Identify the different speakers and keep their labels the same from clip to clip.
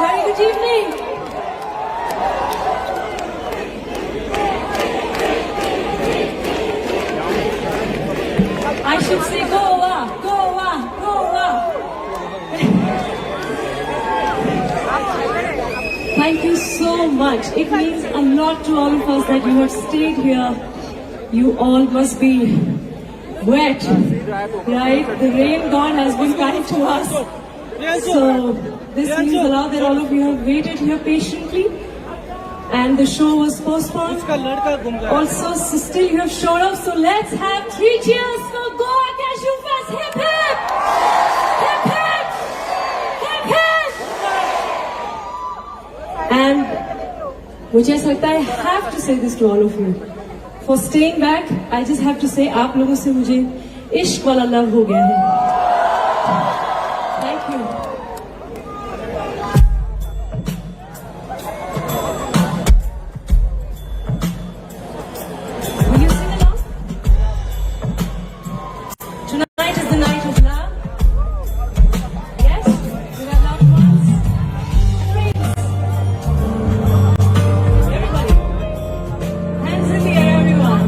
Speaker 1: Very good evening. I should say Goa, Goa, Goa. Thank you so much. It means a lot to all of us that you have stayed here. You all must be wet, right? The rain god has been kind to us. So this means a lot that all of you have waited here patiently. And the show was postponed. Also, still you have showed up. So let's have 3 cheers for Goa Cashew Fest. Hip hip! Hip hip! Hip hip! And मुझे ऐसा लगता है I have to say this to all of you. For staying back, I just have to say आप लोगों से मुझे इश्क वाला लव हो गया है. Thank you. Will you sing along? Tonight is the night of love. Yes, with our loved ones, friends. Everybody, hands in the air, everyone.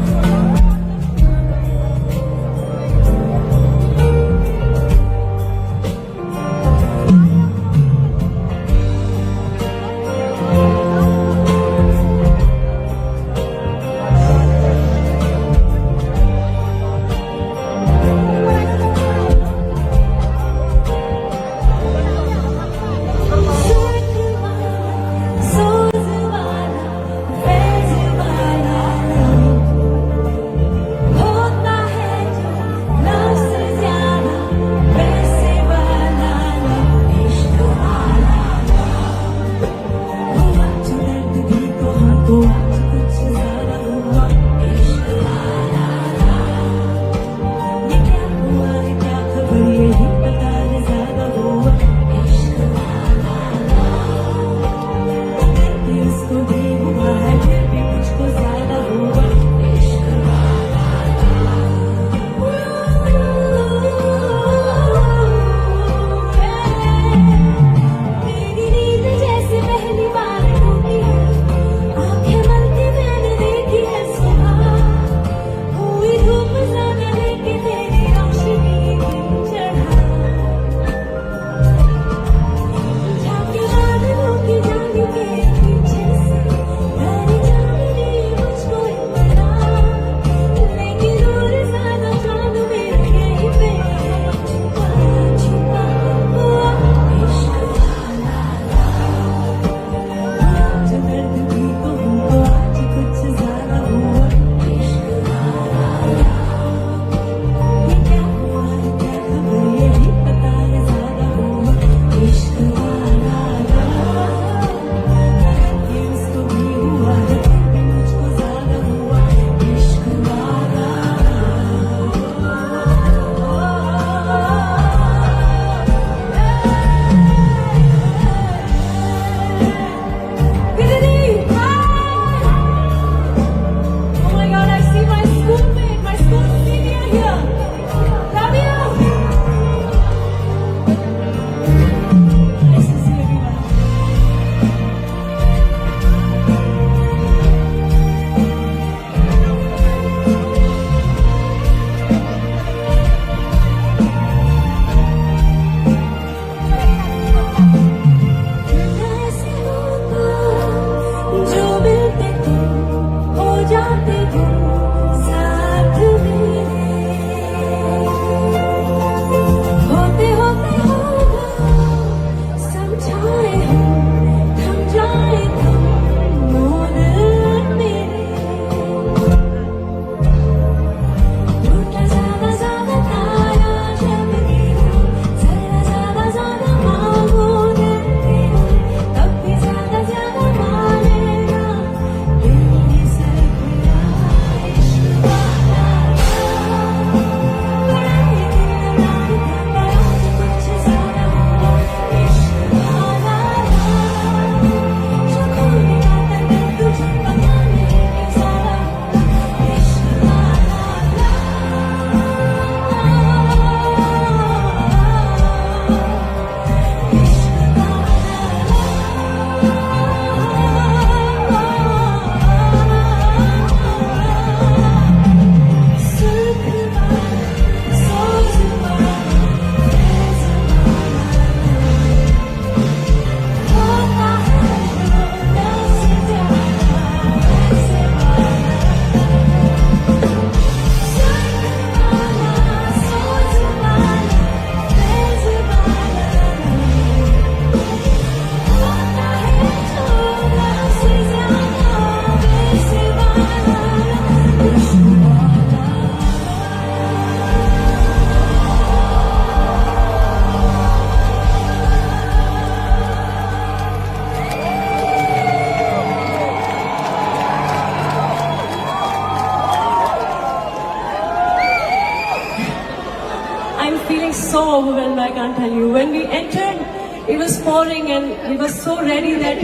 Speaker 1: I'm feeling so overwhelmed, I can't tell you. When we entered, it was pouring and we were so ready that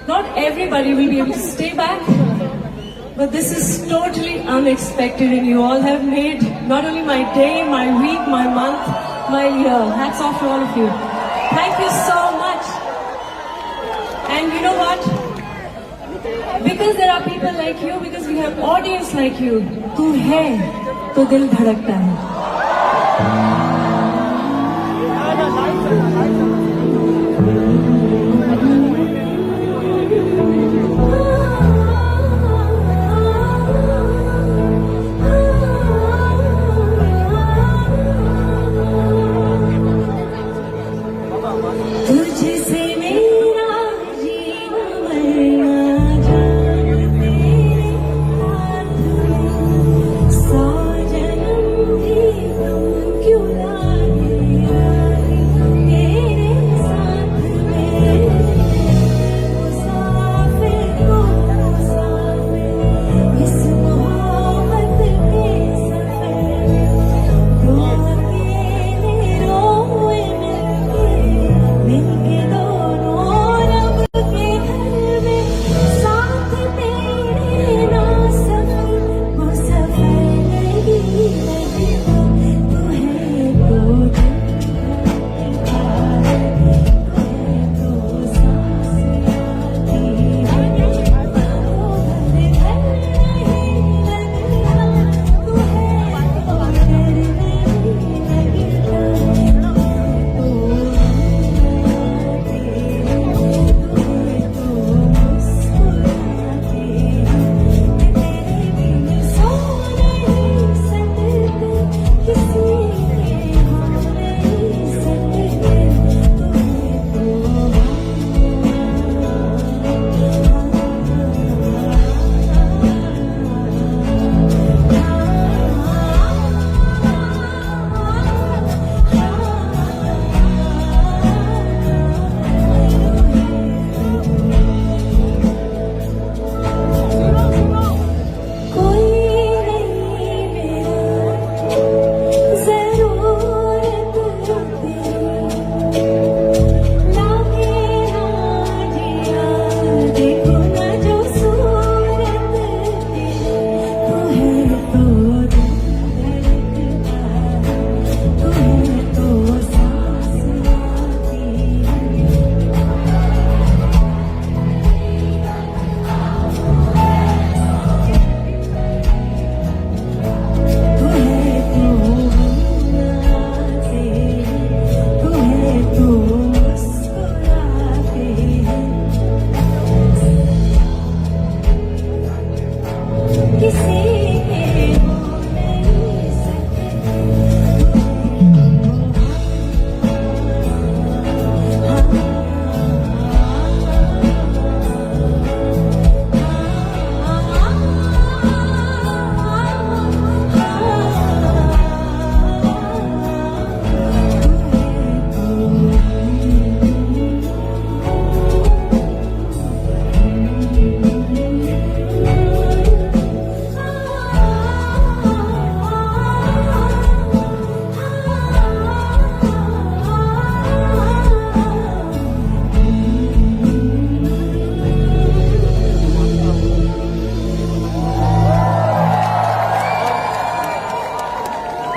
Speaker 1: not everybody will be able to stay back. But this is totally unexpected and you all have made not only my day, my week, my month, my year. Hats off to all of you. Thank you so much. And you know what? Because there are people like you, because we have audience like you, तू है तो दिल धड़कता है. तुझसे मेरा जीना मरना जान तेरे हाथ में 100 जन्म भी तुम क्यों लाए तेरे साथ में मुसाफिर को मुसाफिर इस मोहब्बत के सफर दो अकेले रोए मिलके दोनों रब के घर में साथ तेरे ना सफर वो सफर नहीं लगता तू है तो तो सांस आती है वो घर नहीं लगता तू है तो घर नहीं लगता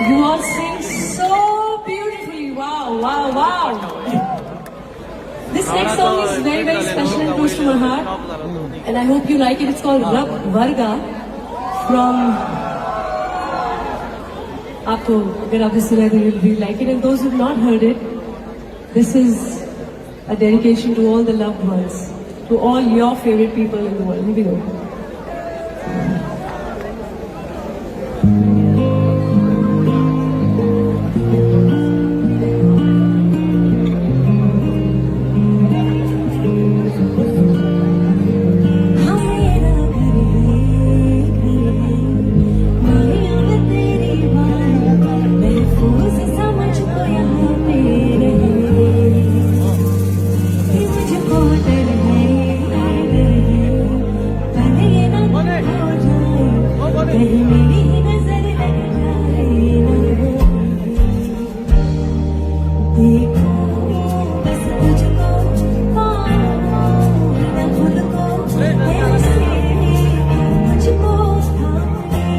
Speaker 1: You all sing so beautifully. Wow, wow, wow. This next song is very, very special and close to my heart. And I hope you like it. It's called Rab Varga from... आपको अगर आपने सुना है तो you'll really like it. And those who've not heard it, this is a dedication to all the loved ones, to all your favorite people in the world. Here we go. देखो बस तुझको, न खुद को ऐसे मुझको थामे।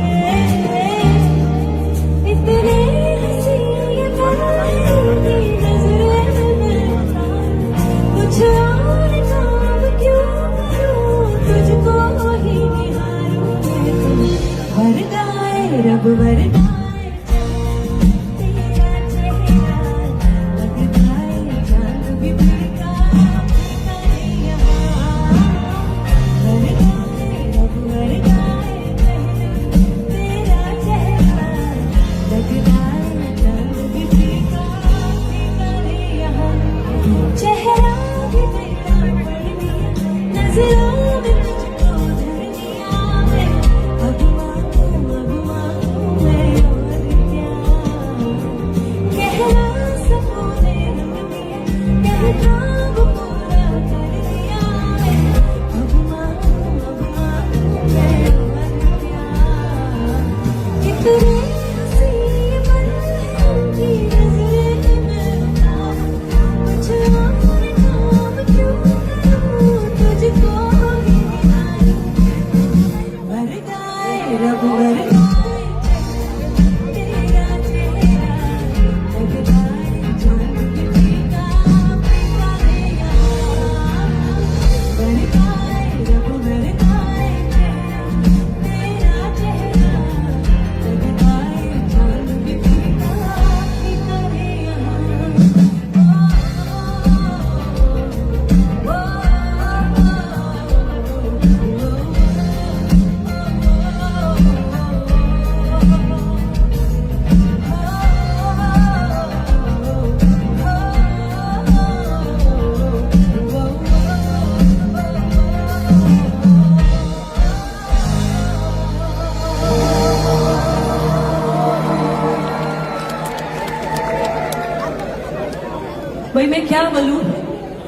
Speaker 1: इतने हंसी ये पल की नजरें में कुछ और काम क्यों करूं, तुझको ही निहारूं मैं। वर गाए रब वर गाए, तेरा चेहरा लगता है चांद भी फीका फीका है यहाँ। वर गाए रब वर गाए, तेरा चेहरा लगता है चांद भी फीका फीका है यहाँ। चेहरा भी तेरा पड़ गया, नजरों में तुझको धर लिया मैं। अब मांगू मैं और क्या, कहना सपने रंग दिया, कहता वो पूरा कर दिया मैं। अब मांगू मैं और क्या, कितने हंसी ये पल हैं उनकी नजरें में कुछ और काम क्यों करूं, तुझको ही निहारूं। वर गाए रब वर गाए, तेरा चेहरा लगता है चांद भी फीका फीका है यहाँ। वर गाए रब वर गाए, तेरा चेहरा लगता है चांद भी फीका फीका है भाई मैं क्या बोलूं,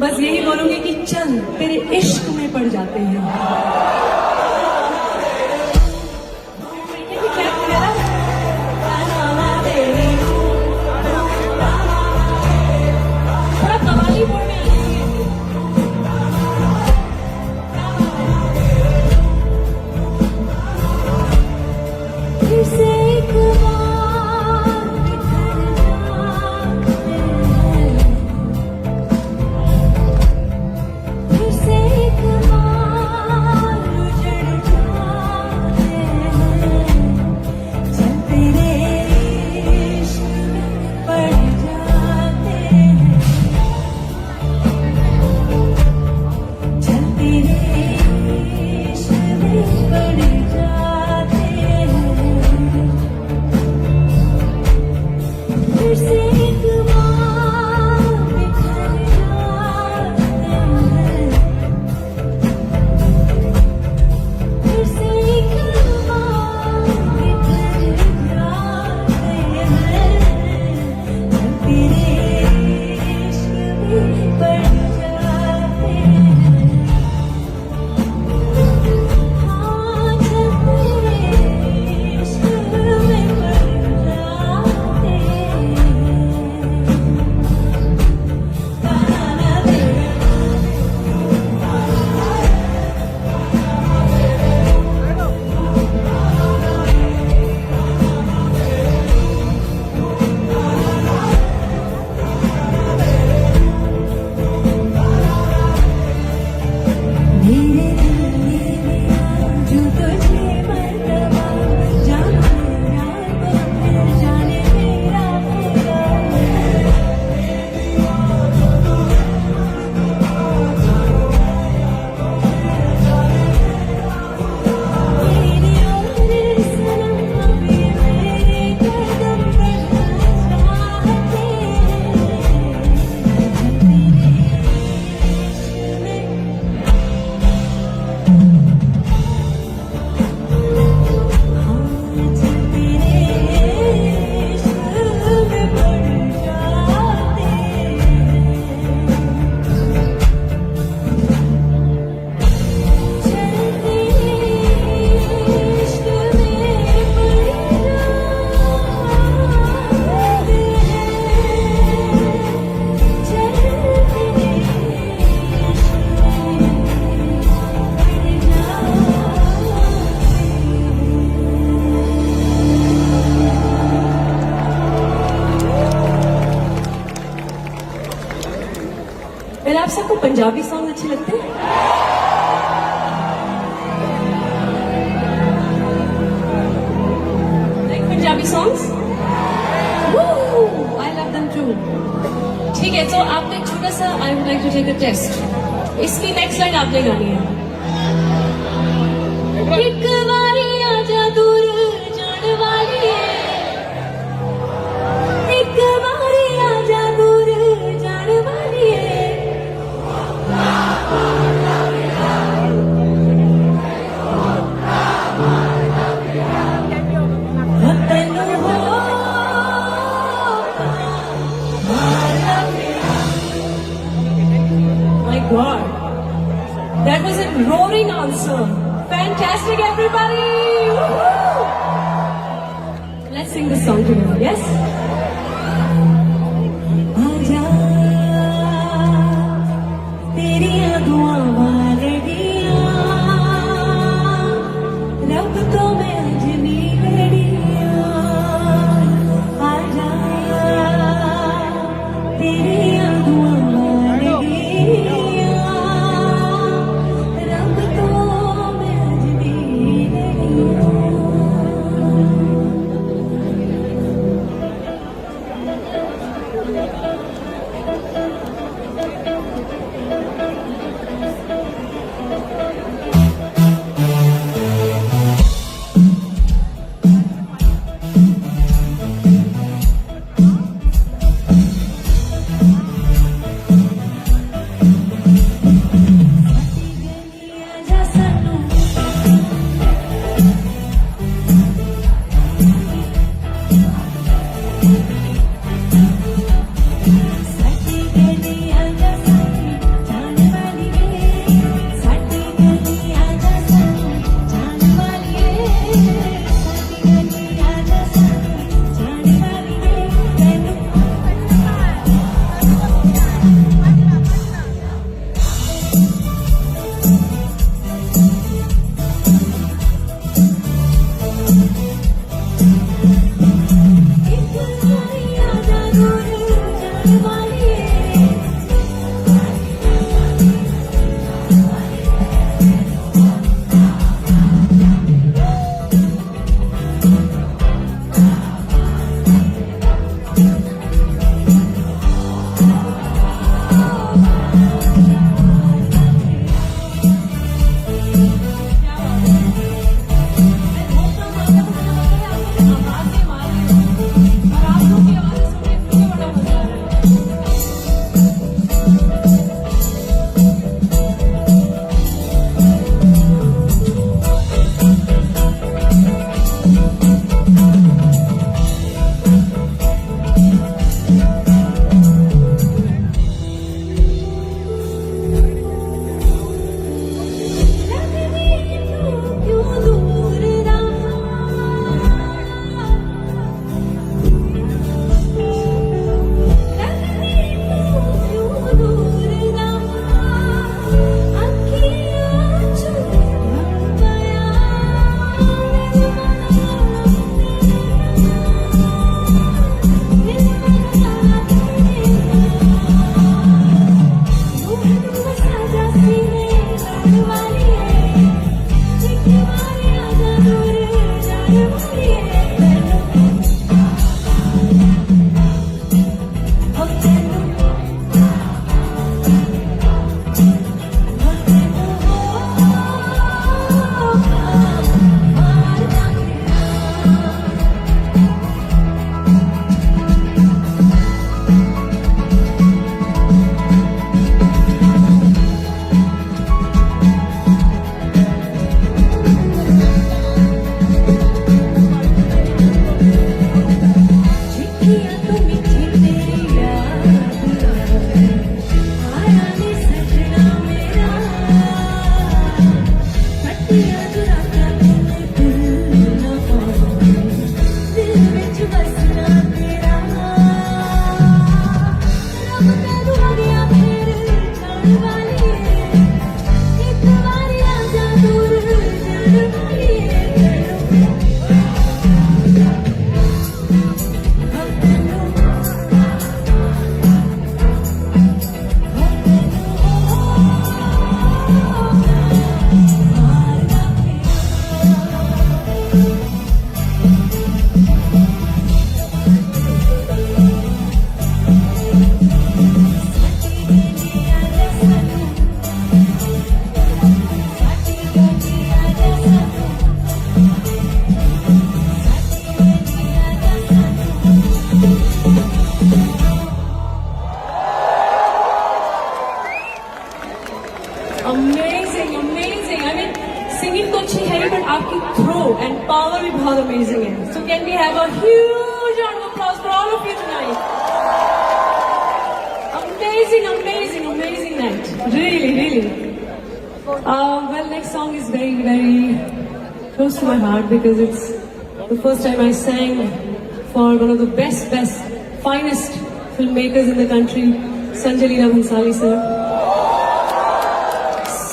Speaker 1: बस यही बोलूंगी कि चल तेरे इश्क में पड़ जाते हैं। ये भी क्या मेरा थोड़ा कवाली बोल में फिर से एक बार बिखर जाते हैं, फिर से एक बार आप सबको पंजाबी सॉन्ग अच्छे लगते हैं? Like Punjabi songs? Woo! I love them too. ठीक है, तो आपने एक छोटा सा I would like to take a test. इसकी नेक्स्ट लाइन आपने गानी है. एक बारी आजा दूर जान वाली है. एक बारी आजा दूर जान वाली है. तैनू हो My God, that was a roaring answer. Fantastic, everybody! Woo-hoo! Let's sing this song together, yes? आजा तेरियां दुआवां लड़ियां रब तो मैं अज नहीं लड़ियां आजा तेरियां दुआवां लड़ियां रब तो मैं अज नहीं लड़ियां amazing hai. So can we have a huge round of applause for all of you tonight? Amazing, amazing, amazing night. Really, really. Well, next song is very, very close to my heart because it's the first time I sang for one of the best, finest filmmakers in the country, Sanjay Leela Bhansali sir.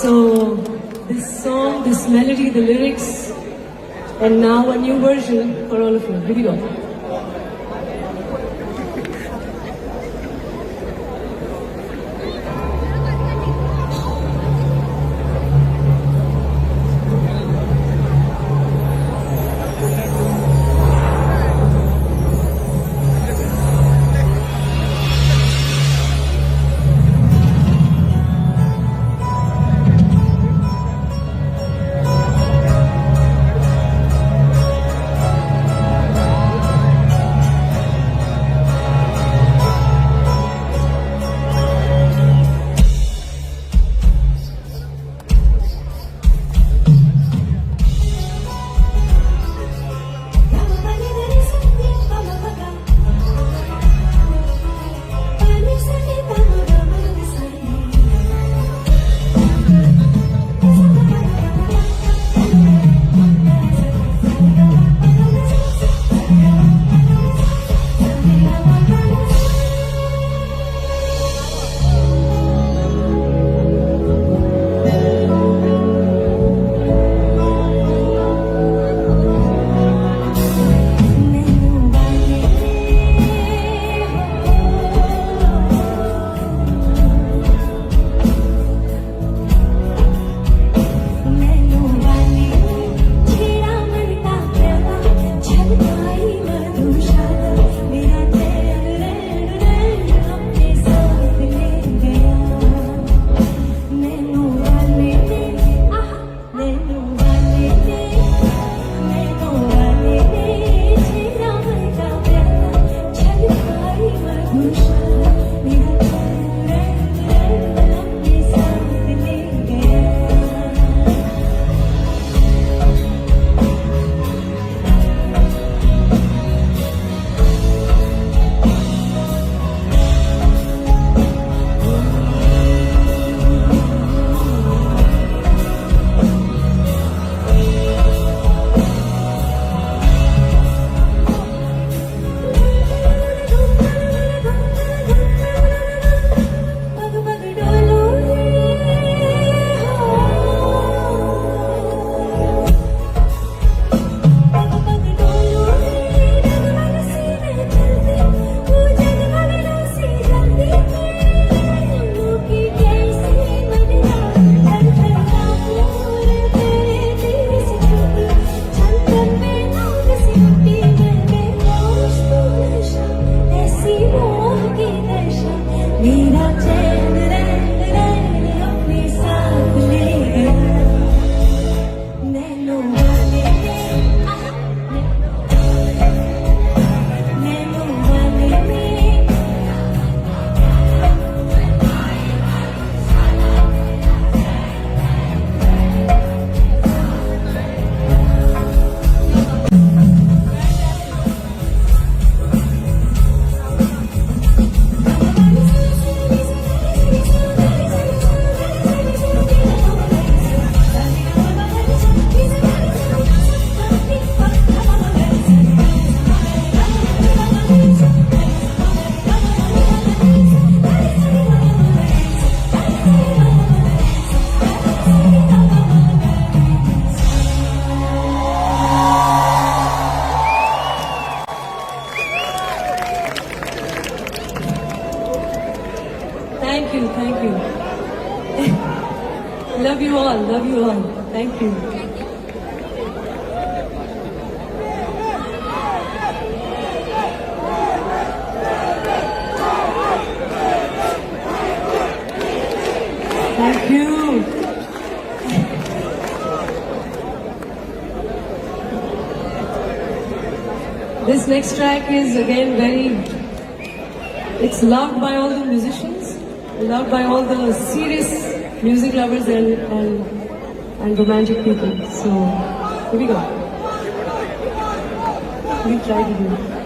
Speaker 1: So this song, this melody, the lyrics, and now a new version for all of you. Here we go. Thank you. Love you all. Love you all. Thank you. Thank you. This next track is again it's loved by all the musicians, loved by all the serious music lovers and romantic people. So, here we go. we'll try to do.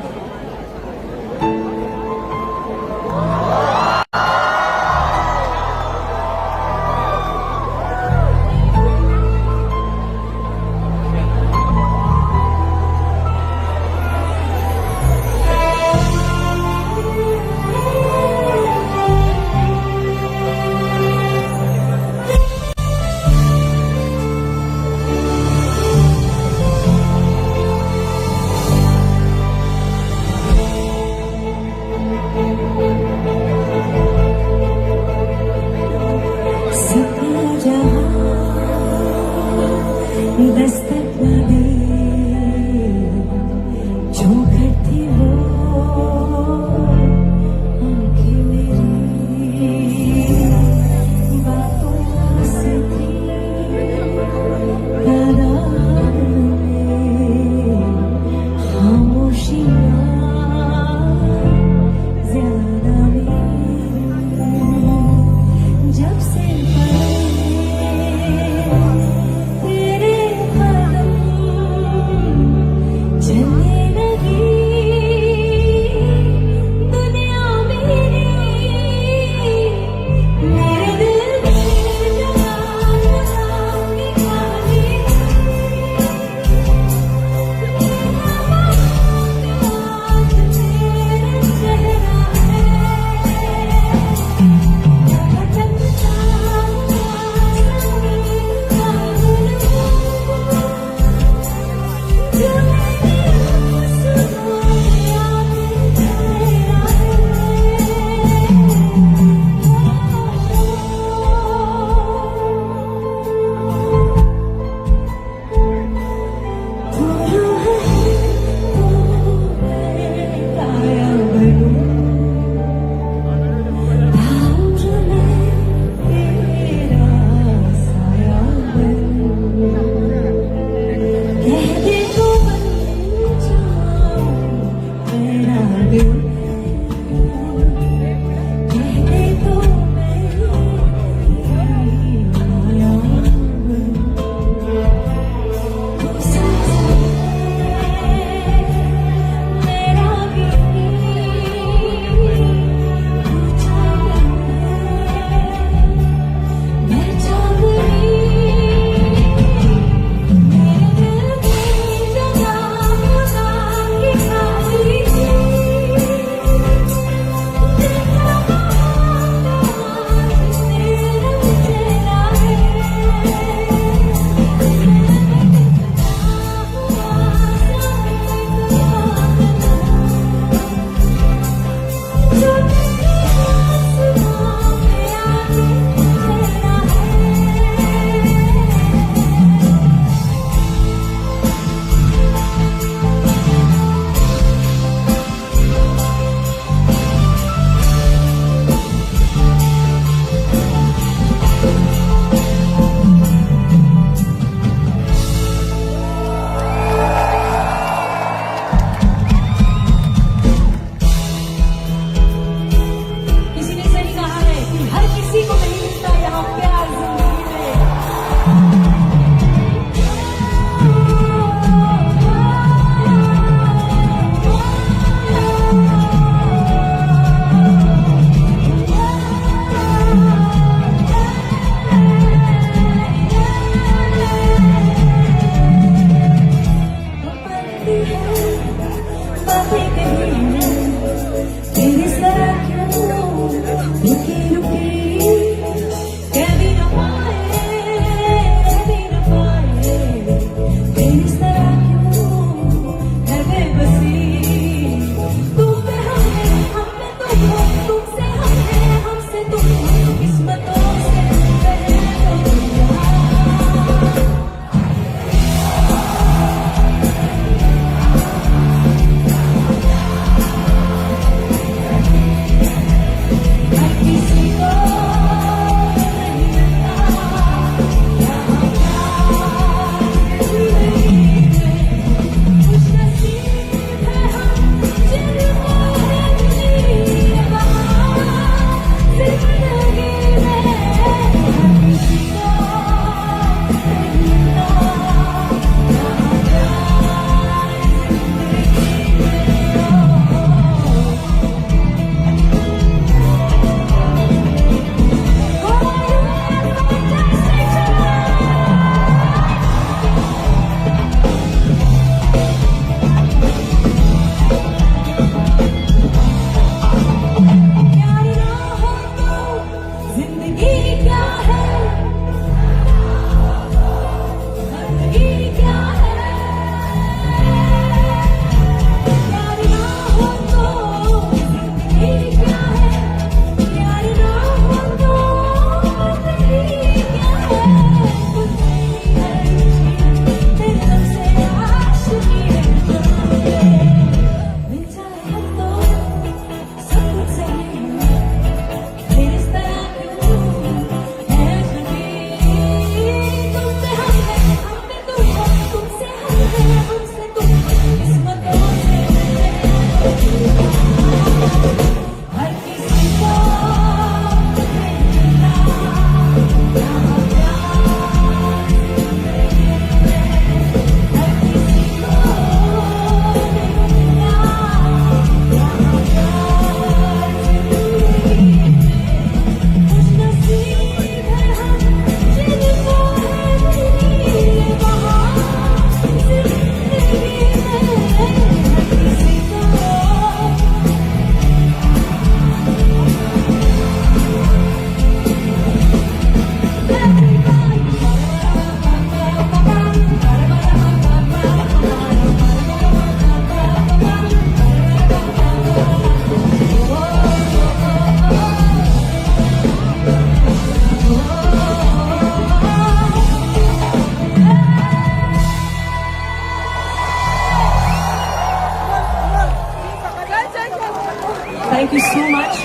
Speaker 1: much.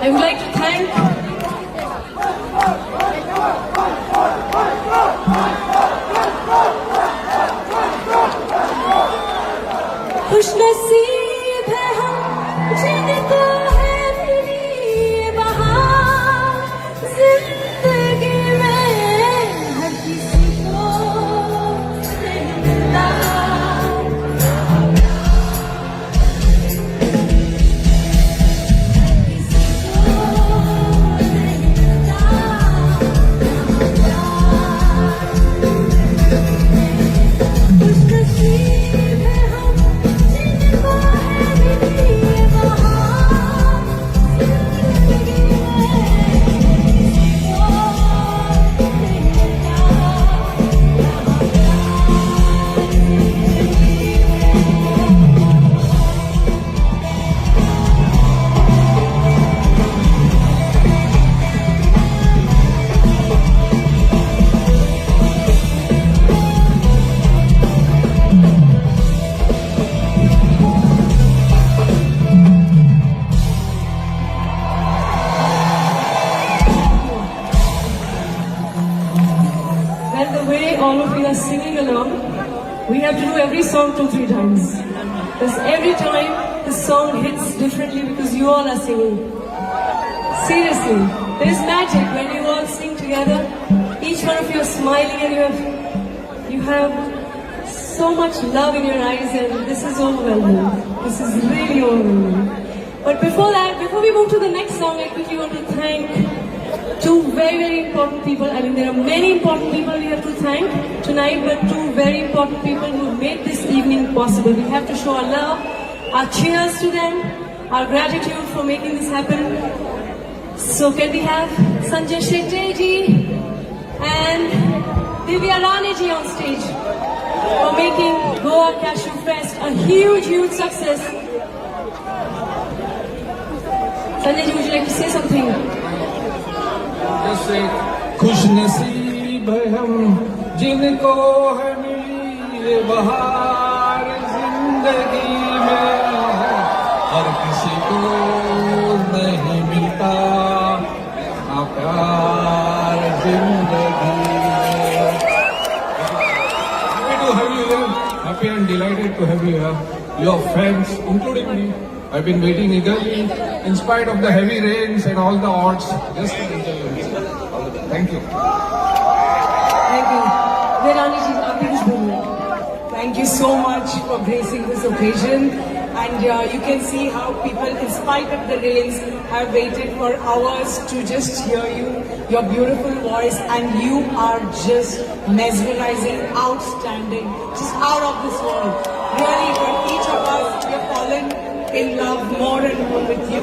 Speaker 1: I would like to thank खुशनसीब है हम जिनको है मिली ये बहार जिंदगी में हर किसी को नहीं मिलता Well, the way all of you are singing along, we have to do every song 2-3 times. Because every time the song hits differently because you all are singing. Seriously, there is magic when you all sing together. Each one of you are smiling and you have so much love in your eyes, and this is overwhelming. This is really overwhelming. But before that, before we move to the next song, I quickly want to thank two very, very important people. I mean, there are many important people we have to thank tonight, but two very important people who made this evening possible. We have to show our love, our cheers to them, our gratitude for making this happen. So can we have Sanjay Shetty ji and Divya Rani ji on stage for making Goa Cashew Fest a huge, huge success. Sanjay ji, would you like to say something?
Speaker 2: जैसे खुश नसीब है हम जिनको है मिली ये बहार जिंदगी में हर किसी को नहीं मिलता ना प्यार जिंदगी में. Happy to have you here. Happy and delighted to have you here. Your friends, including me, I've been waiting eagerly in spite of the heavy rains and all the odds just to enjoy your music. Thank you.
Speaker 1: Thank you. Virani ji, आप भी कुछ बोलिए.
Speaker 3: Thank you so much for gracing this occasion. And you can see how people, in spite of the rains, have waited for hours to just hear you, your beautiful voice, and you are just mesmerizing, outstanding, just out of this world. Really, for each of us, we have fallen in love more and more with you.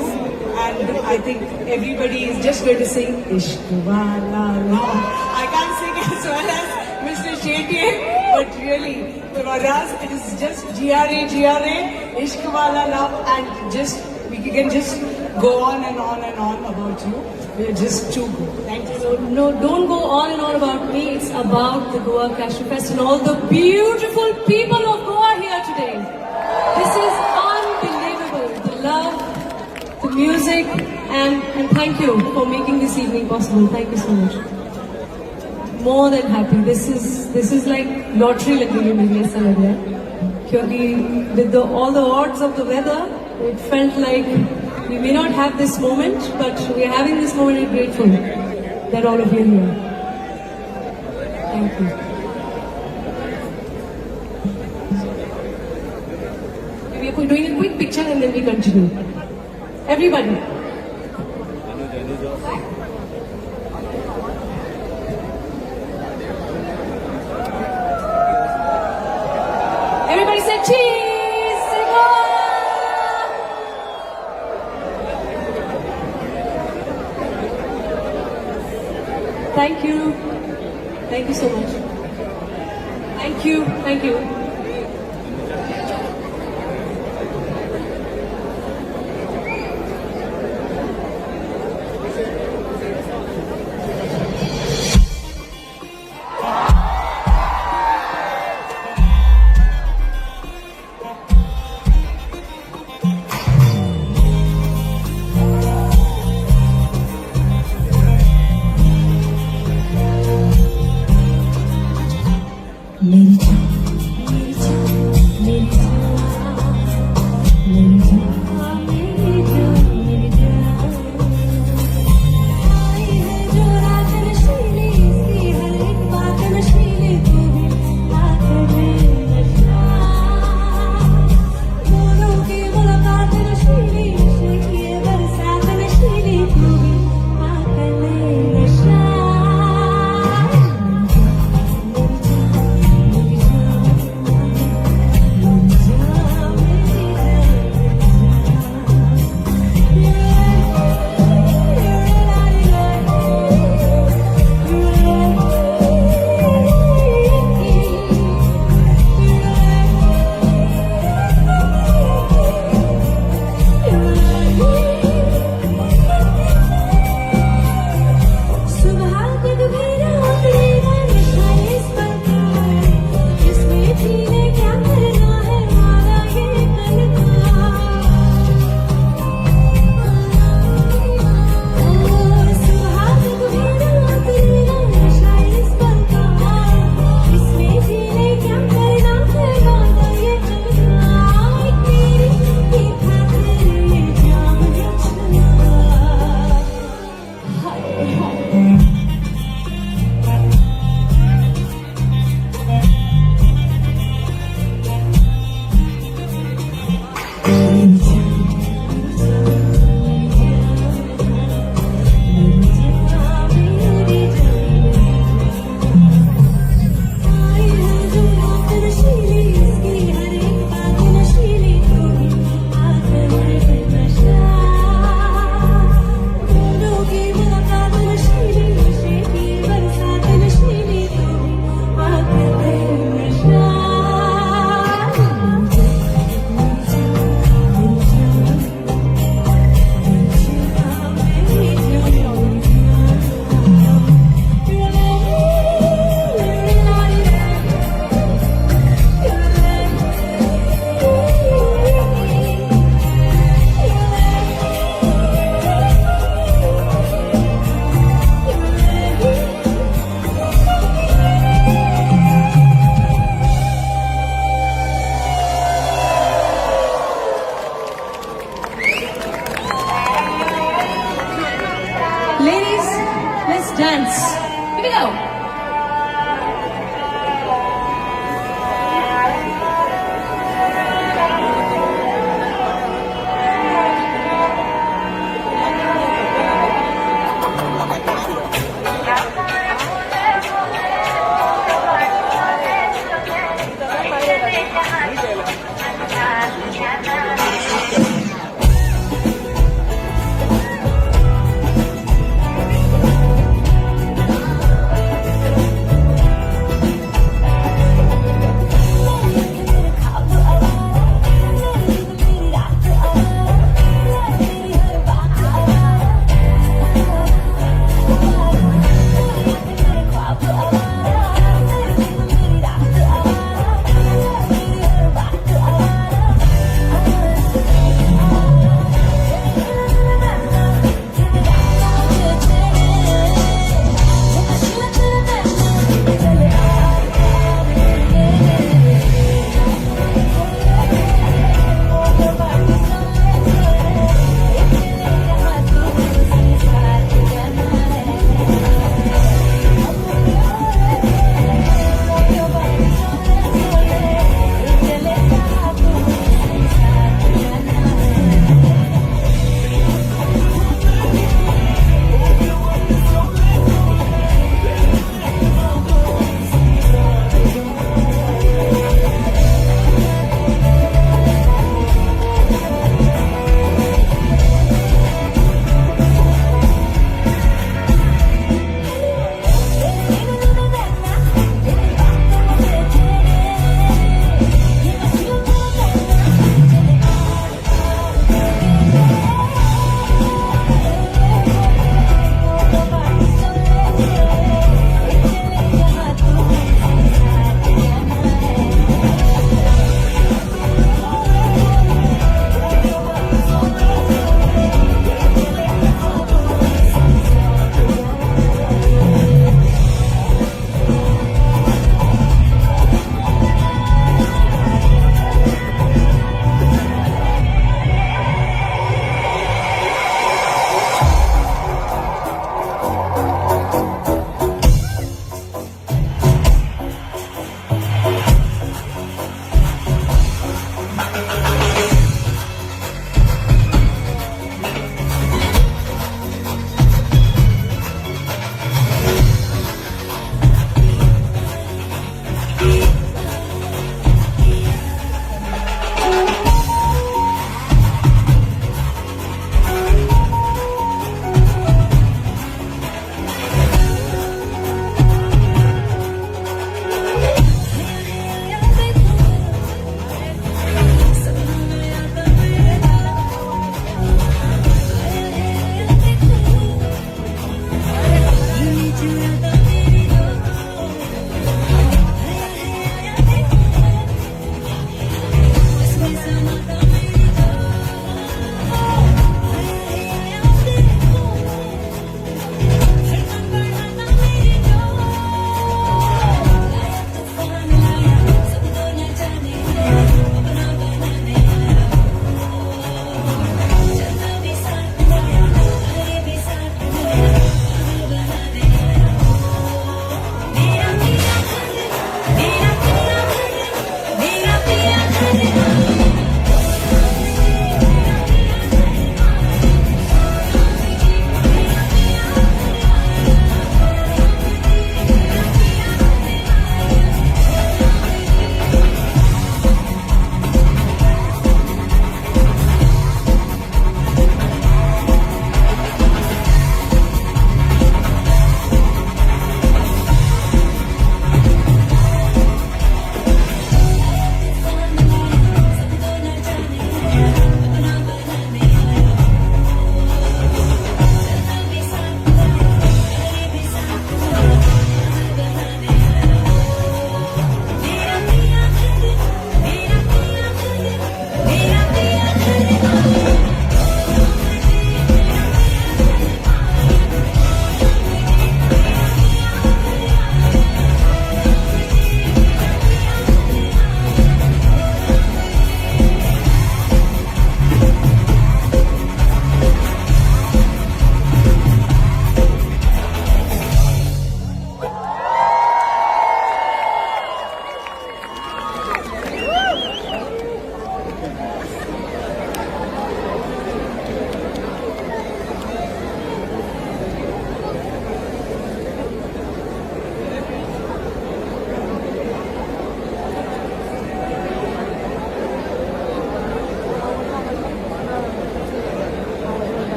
Speaker 3: And I think everybody is just going to sing Ishq Wala Love. I can't sing as well as Mr. Shetty, but really, for us, it is just GRA, Ishq Wala Love, and just we can just go on and on and on about you. We are just too good. Thank you.
Speaker 1: So no, don't go on and on about me. It's about the Goa Cashew Fest and all the beautiful people of Goa here today. This is unbelievable. The love, the music, and thank you for making this evening possible. Thank you so much. More than happy. This is like lottery लगी हुई मेरे लिए ऐसा लग रहा है, क्योंकि with all the odds of the weather, it felt like we may not have this moment, but we are having this moment and grateful that all of you are here. Thank you. We are doing a quick picture and then we continue. Everybody. Everybody say cheese! Thank you. Thank you so much. Thank you. Thank you.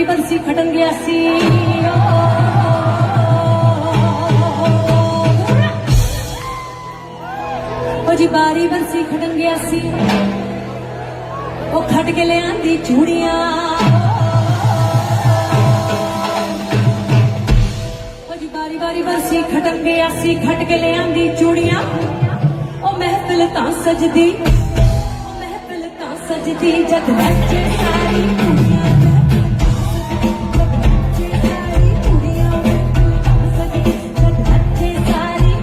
Speaker 1: बरसी खटन गया सी ओ जी बारी बरसी खटन गया सी ओ खट के ले आंदी चूड़ियां ओ जी बारी बारी बरसी खटन गया सी खट के ले आंदी चूड़ियां ओ महफिल तां सजदी सजदी जग नचे सारी कुड़ियां सारी कुड़ियां सजदी जग नचे सारी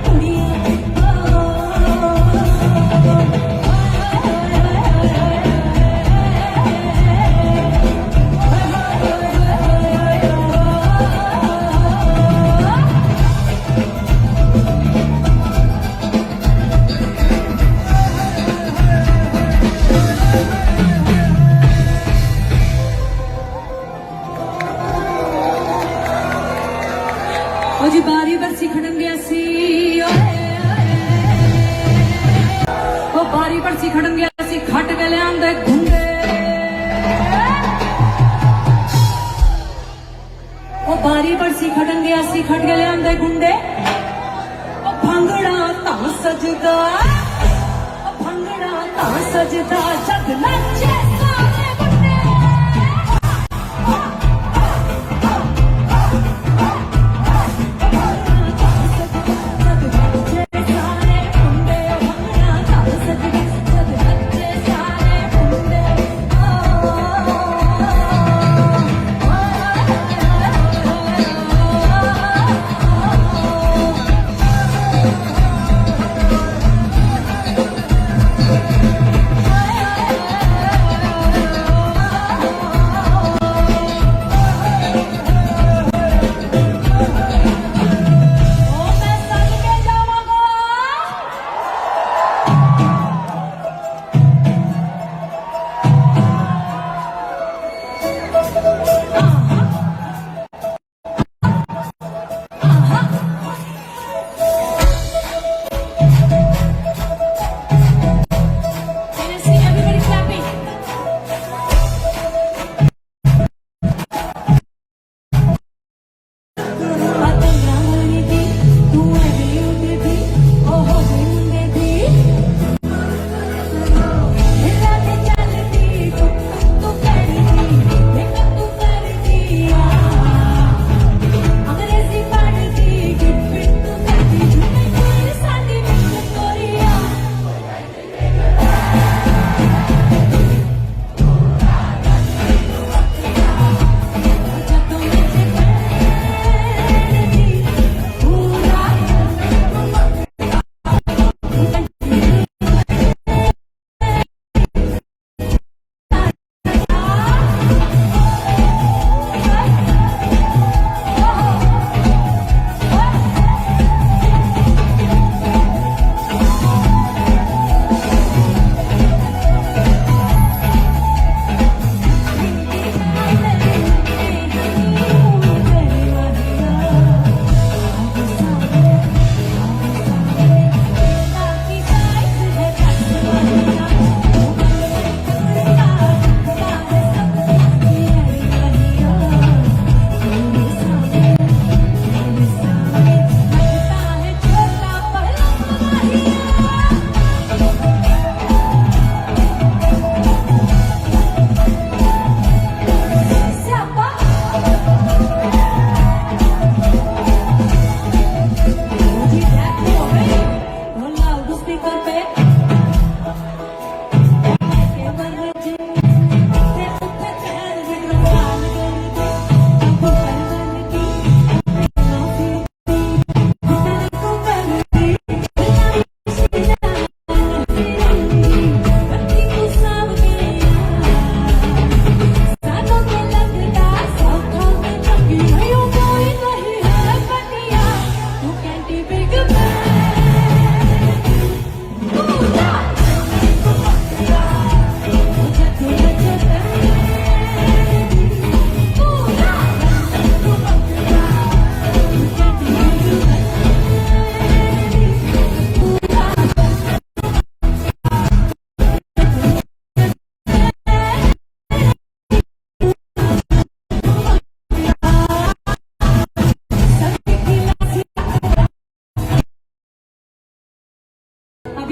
Speaker 1: ओ जी बारी बरसी खड़न गया सी ओ बारी बरसी खड़न गया सी खट के ले आंदे गुंडे ओ बारी बरसी खड़न गया सी खट के ले आंदे गुंडे ओ भंगड़ा तां सजदा ओ भंगड़ा तां सजदा जग नचे सारे गुंडे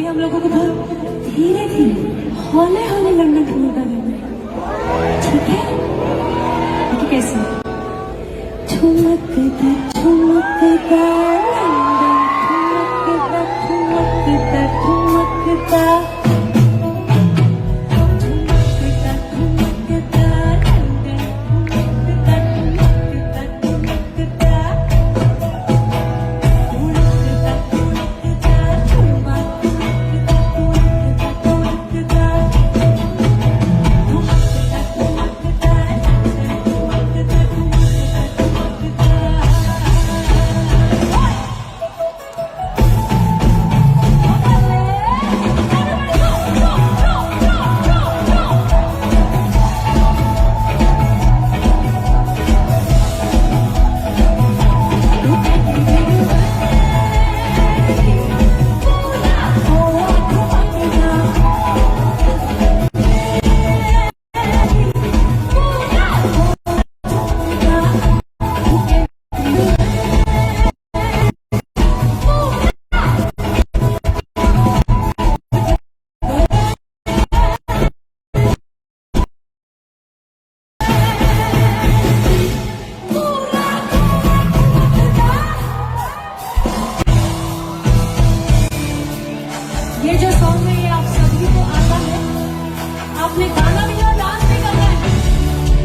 Speaker 1: अभी हम लोगों को बहुत धीरे धीरे हौले हौले लंदन ठुमकता देना है, ठीक है? देखिए कैसे ठुमकता ठुमकता लंदन ठुमकता ठुमकता ये जो सॉन्ग है ये आप सभी को आता है, आपने गाना भी और डांस भी करना है।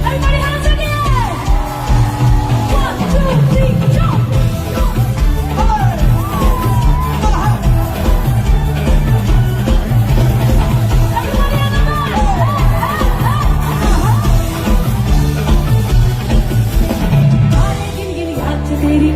Speaker 1: Everybody hands in the air! 1, 2, 3, jump! Everybody in the dance! सारे गिन गिन याद तेरी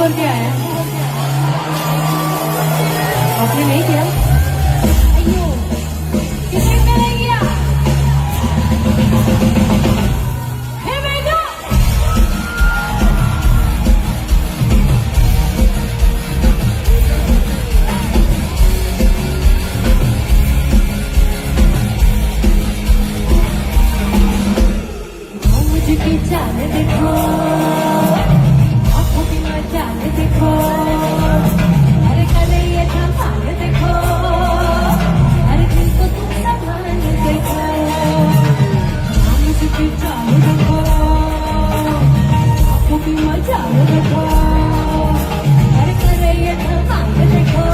Speaker 1: बोल के आया है? आपने नहीं किया? अयो, किसी ने नहीं किया? हे बेटा! मुझकी चाल देखो, आंखों की मचाल देखो, अरे करे ये धमाल देखो, अरे दिल को तुम संभाल देखो, मुझकी चाल देखो, आंखों की मचाल देखो, अरे करे ये धमाल देखो,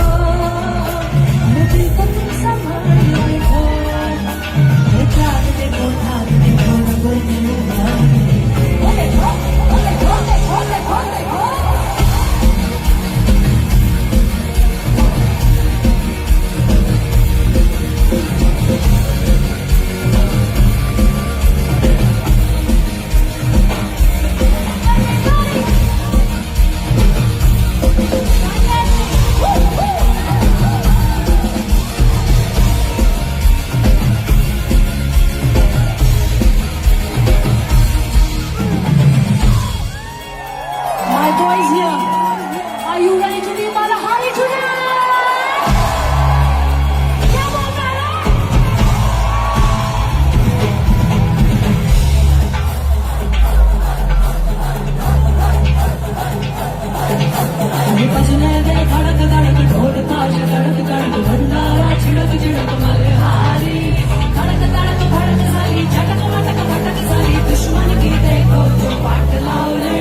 Speaker 1: अरे दिल को तुम संभाल देखो, अरे चाल देखो, ढाल देखो, rangoli My boys here, are you ready to be Malahari tonight? Come on, Mala! बजने दे धड़क धड़क ढोल ताश धड़क धड़क भंडारा छिड़क छिड़क मल्हारी धड़क धड़क भड़क साली झटक मटक भटक साली दुश्मन की देखो तो पाट लाओ रे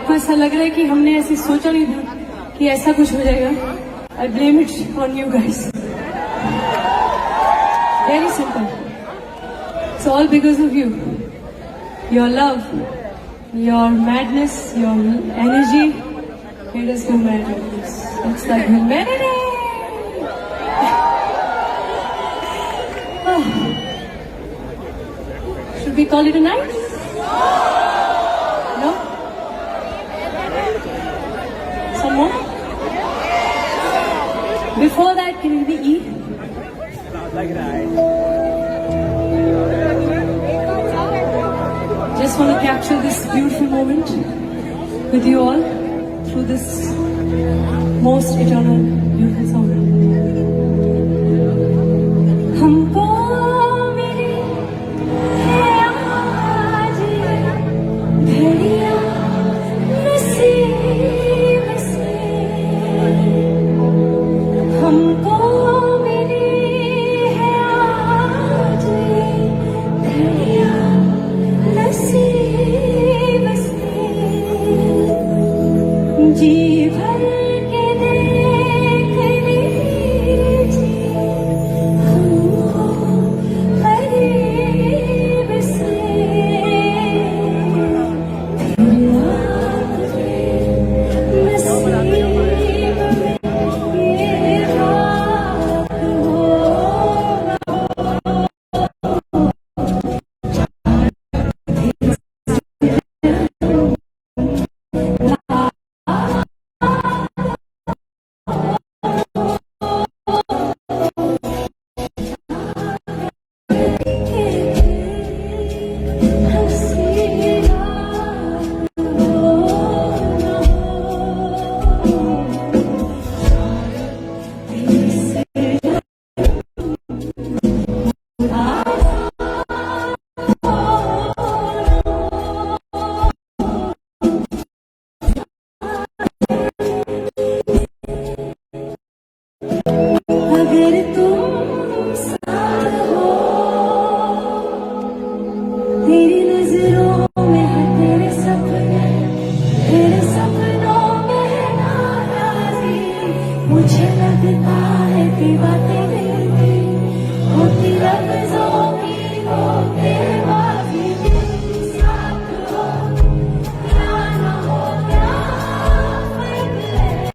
Speaker 1: आपको ऐसा लग रहा है कि हमने ऐसे सोचा नहीं था कि ऐसा कुछ हो जाएगा? I blame it on you guys. Very simple. It's all because of you. Your love, your madness, your energy made us go mad like this. It's like humanity. Oh. Should we call it a night? No? Some more? Before that, can we eat? Just want to capture this beautiful moment with you all through this most eternal, beautiful song. हमको मिली है आज घड़ियां नसीब से, हमको जी भर के देख लीजिए हमको करीब से, नसीब में ये रात अगर तुम साथ हो, तेरी नजरों में है तेरे सपनों में है नाराज़ी, मुझे लगता है कि बातें दिल होती लफ्ज़ों की धोखेबाज़ी, साथ हो या न हो क्या फर्क है।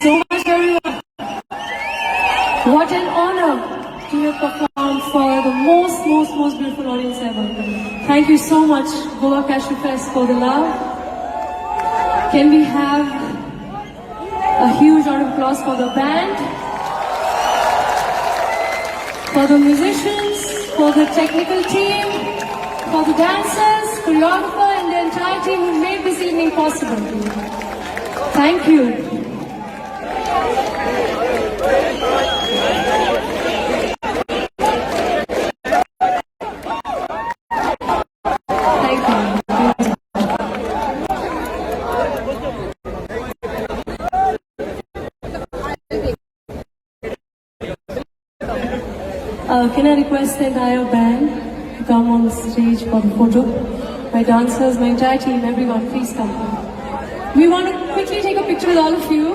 Speaker 1: So much, everyone. What an honor to have performed for the most beautiful audience ever. Thank you so much, Goa Cashew Fest, for the love. Can we have a huge round of applause for the band, for the musicians, for the technical team, for the dancers, choreographer, and the entire team who made this evening possible. Thank you. Can I request the entire band to come on the stage for the photo? My dancers, my entire team, everyone, please come. We want to quickly take a picture with all of you.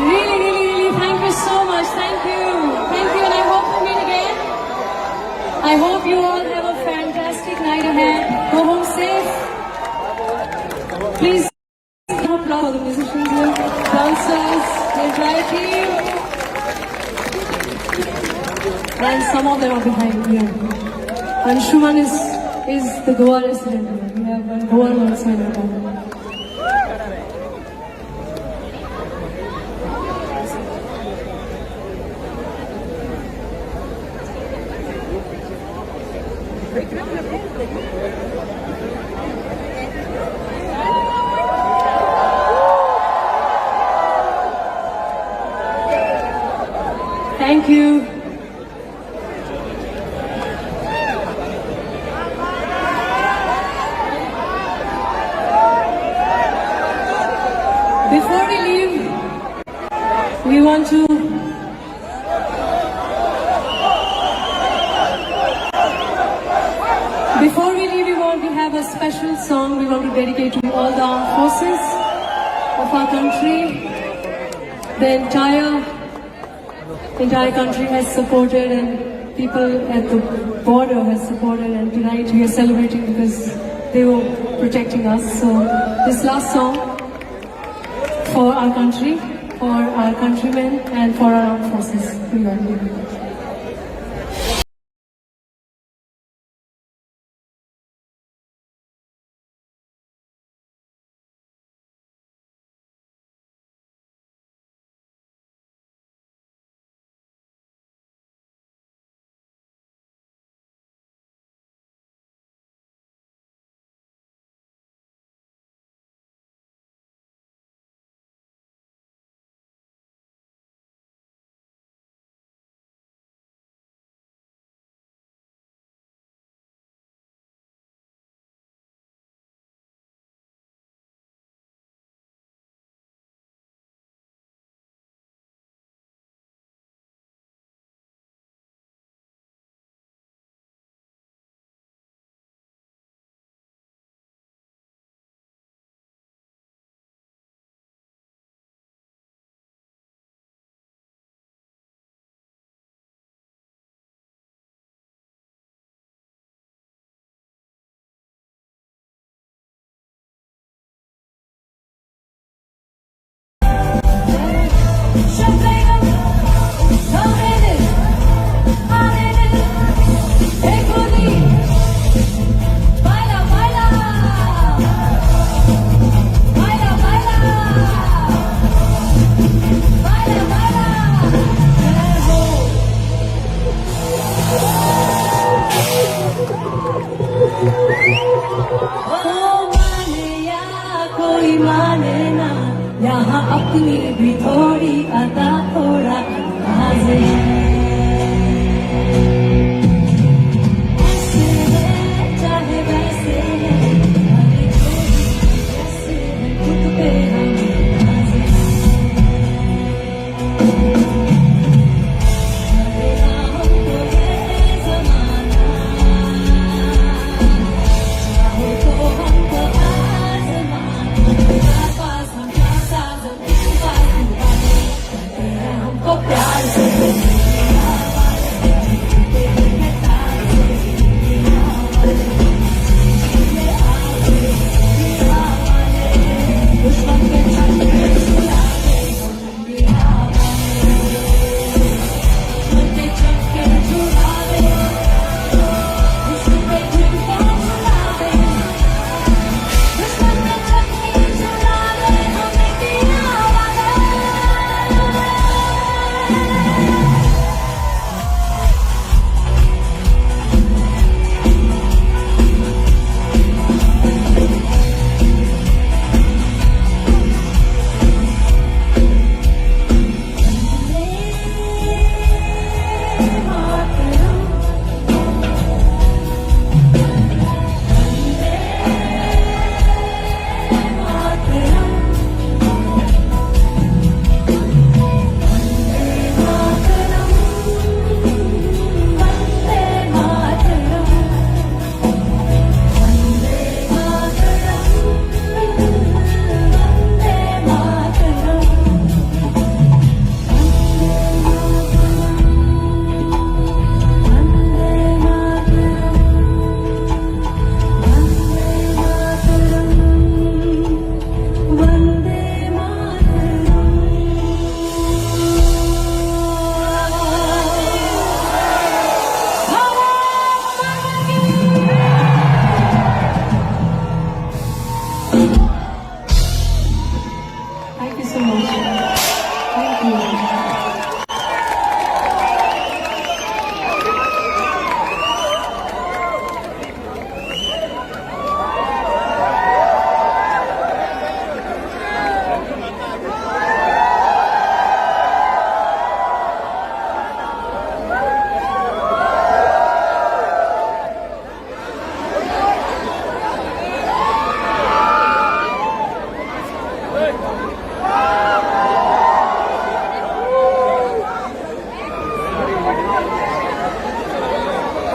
Speaker 1: Really, really, really, thank you so much. Thank you. Thank you, and I hope we meet again. I hope you all have a fantastic night ahead. Go home safe. Please applause for the musicians here, dancers, the entire team. And some of them are behind here. And Shuman is the Goa resident. We have one Goa also in our family. Thank you. Before we leave, we want to we have a special song we want to dedicate to all the armed forces of our country. The entire country has supported, and people at the border has supported, and tonight we are celebrating because they were protecting us. So this last song for our country, for our countrymen, and for our armed forces. We are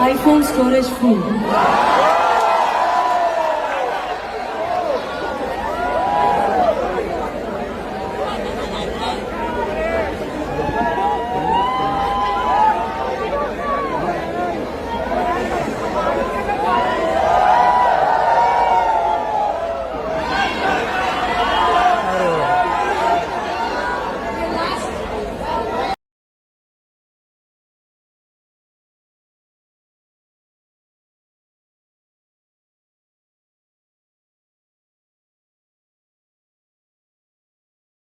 Speaker 1: iPhone storage full.